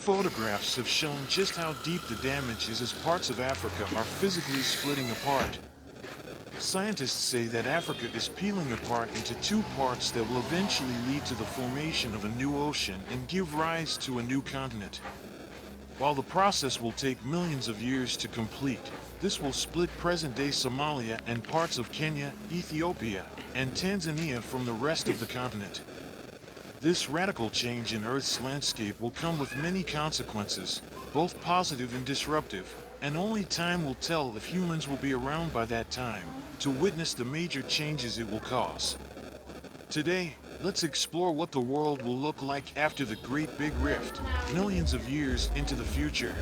photographs have shown just how deep the damage is as parts of Africa are physically splitting apart. Scientists say that Africa is peeling apart into two parts that will eventually lead to the formation of a new ocean and give rise to a new continent. While the process will take millions of years to complete, this will split present-day Somalia and parts of Kenya, Ethiopia, and Tanzania from the rest of the continent. This radical change in Earth's landscape will come with many consequences, both positive and disruptive, and only time will tell if humans will be around by that time to witness the major changes it will cause. Today, let's explore what the world will look like after the Great Big Rift, millions of years into the future.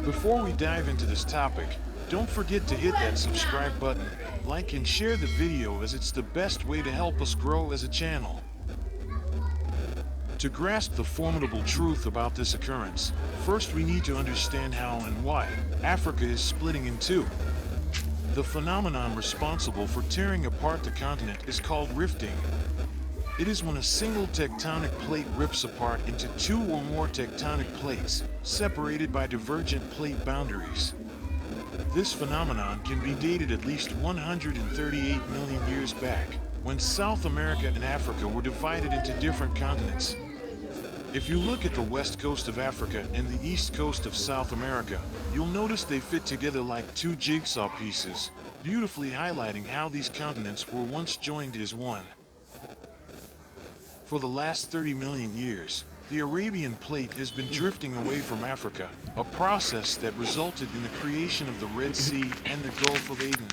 Before we dive into this topic, don't forget to hit that subscribe button, like and share the video as it's the best way to help us grow as a channel. To grasp the formidable truth about this occurrence, first we need to understand how and why Africa is splitting in two. The phenomenon responsible for tearing apart the continent is called rifting. It is when a single tectonic plate rips apart into two or more tectonic plates, separated by divergent plate boundaries. This phenomenon can be dated at least 138 million years back, when South America and Africa were divided into different continents. If you look at the west coast of Africa and the east coast of South America, you'll notice they fit together like two jigsaw pieces, beautifully highlighting how these continents were once joined as one. For the last 30 million years, the Arabian Plate has been drifting away from Africa, a process that resulted in the creation of the Red Sea and the Gulf of Aden.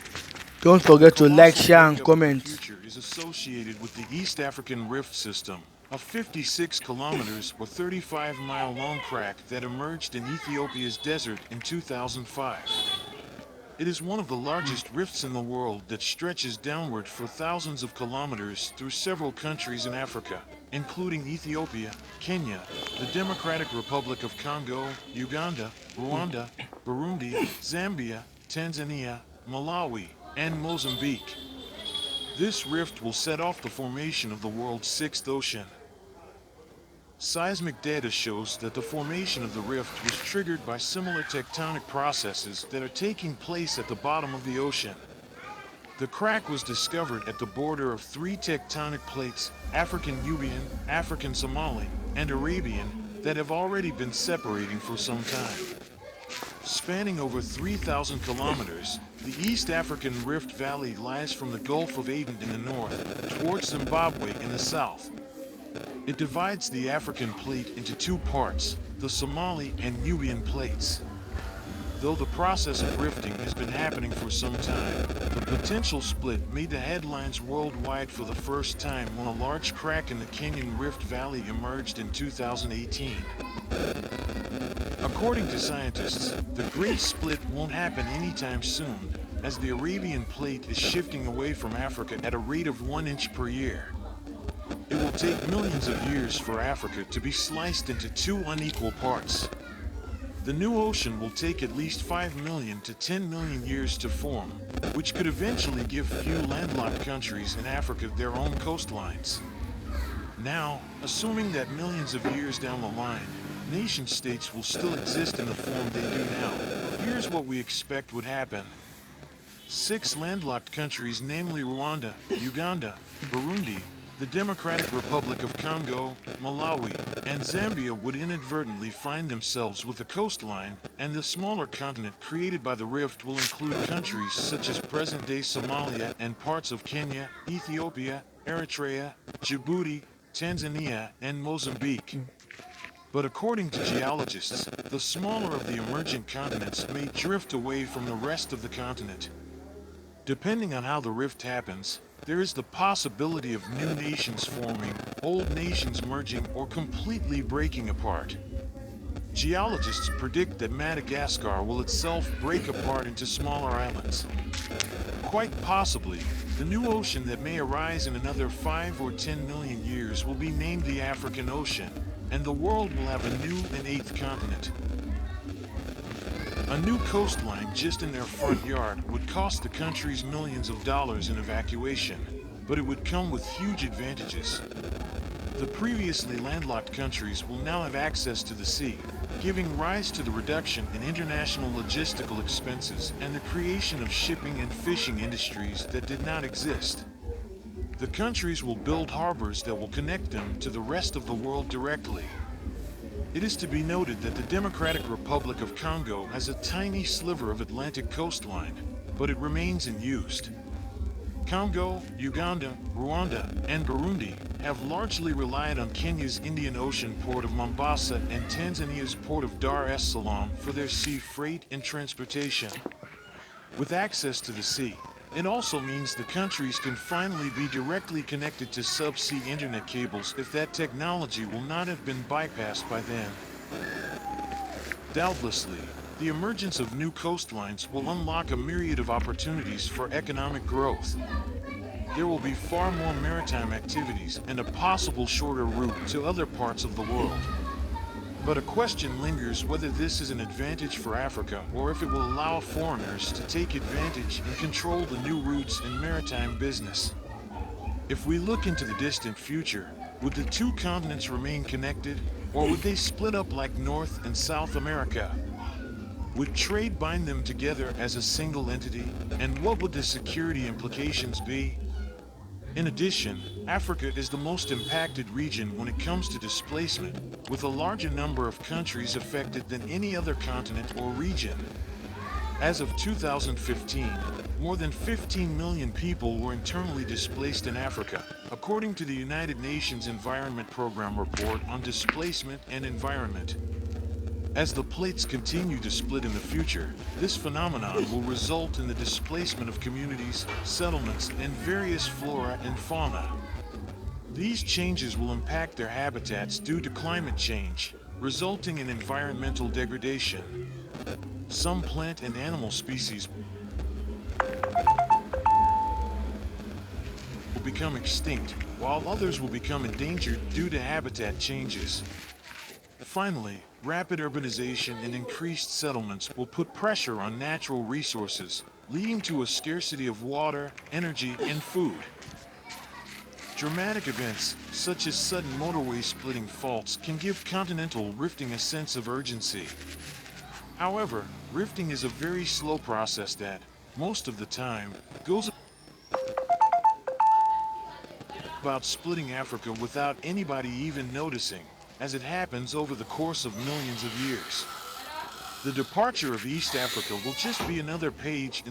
Don't forget to like, Colossal share, and breakup of the comment. future is associated with the East African Rift System, a 56 kilometers or 35-mile long crack that emerged in Ethiopia's desert in 2005. It is one of the largest rifts in the world that stretches downward for thousands of kilometers through several countries in Africa, including Ethiopia, Kenya, the Democratic Republic of Congo, Uganda, Rwanda, Burundi, Zambia, Tanzania, Malawi, and Mozambique. This rift will set off the formation of the world's sixth ocean. Seismic data shows that the formation of the rift was triggered by similar tectonic processes that are taking place at the bottom of the ocean. The crack was discovered at the border of three tectonic plates, African Nubian, African Somali, and Arabian, that have already been separating for some time. Spanning over 3,000 kilometers, the East African Rift Valley lies from the Gulf of Aden in the north, towards Zimbabwe in the south. It divides the African plate into two parts, the Somali and Nubian plates. Though the process of rifting has been happening for some time, the potential split made the headlines worldwide for the first time when a large crack in the Kenyan Rift Valley emerged in 2018. According to scientists, the Great Split won't happen anytime soon, as the Arabian Plate is shifting away from Africa at a rate of 1 inch per year. It will take millions of years for Africa to be sliced into two unequal parts. The new ocean will take at least 5 million to 10 million years to form, which could eventually give few landlocked countries in Africa their own coastlines. Now, assuming that millions of years down the line, nation-states will still exist in the form they do now, here's what we expect would happen. 6 landlocked countries, namely Rwanda, Uganda, Burundi, the Democratic Republic of Congo, Malawi, and Zambia would inadvertently find themselves with a coastline, and the smaller continent created by the rift will include countries such as present-day Somalia and parts of Kenya, Ethiopia, Eritrea, Djibouti, Tanzania, and Mozambique. But according to geologists, the smaller of the emergent continents may drift away from the rest of the continent. Depending on how the rift happens, there is the possibility of new nations forming, old nations merging, or completely breaking apart. Geologists predict that Madagascar will itself break apart into smaller islands. Quite possibly, the new ocean that may arise in another 5 or 10 million years will be named the African Ocean, and the world will have a new and eighth continent. A new coastline just in their front yard would cost the countries millions of dollars in evacuation, but it would come with huge advantages. The previously landlocked countries will now have access to the sea, giving rise to the reduction in international logistical expenses and the creation of shipping and fishing industries that did not exist. The countries will build harbors that will connect them to the rest of the world directly. It is to be noted that the Democratic Republic of Congo has a tiny sliver of Atlantic coastline, but it remains unused. Congo, Uganda, Rwanda, and Burundi have largely relied on Kenya's Indian Ocean port of Mombasa and Tanzania's port of Dar es Salaam for their sea freight and transportation. With access to the sea, it also means the countries can finally be directly connected to subsea internet cables if that technology will not have been bypassed by then. Doubtlessly, the emergence of new coastlines will unlock a myriad of opportunities for economic growth. There will be far more maritime activities and a possible shorter route to other parts of the world. But a question lingers whether this is an advantage for Africa or if it will allow foreigners to take advantage and control the new routes in maritime business. If we look into the distant future, would the two continents remain connected, or would they split up like North and South America? Would trade bind them together as a single entity, and what would the security implications be? In addition, Africa is the most impacted region when it comes to displacement, with a larger number of countries affected than any other continent or region. As of 2015, more than 15 million people were internally displaced in Africa, according to the United Nations Environment Program Report on Displacement and Environment. As the plates continue to split in the future, this phenomenon will result in the displacement of communities, settlements, and various flora and fauna. These changes will impact their habitats due to climate change, resulting in environmental degradation. Some plant and animal species will become extinct, while others will become endangered due to habitat changes. Finally, rapid urbanization and increased settlements will put pressure on natural resources, leading to a scarcity of water, energy, and food. Dramatic events, such as sudden motorway splitting faults, can give continental rifting a sense of urgency. However, rifting is a very slow process that, most of the time, goes about splitting Africa without anybody even noticing, as it happens over the course of millions of years. The departure of East Africa will just be another page in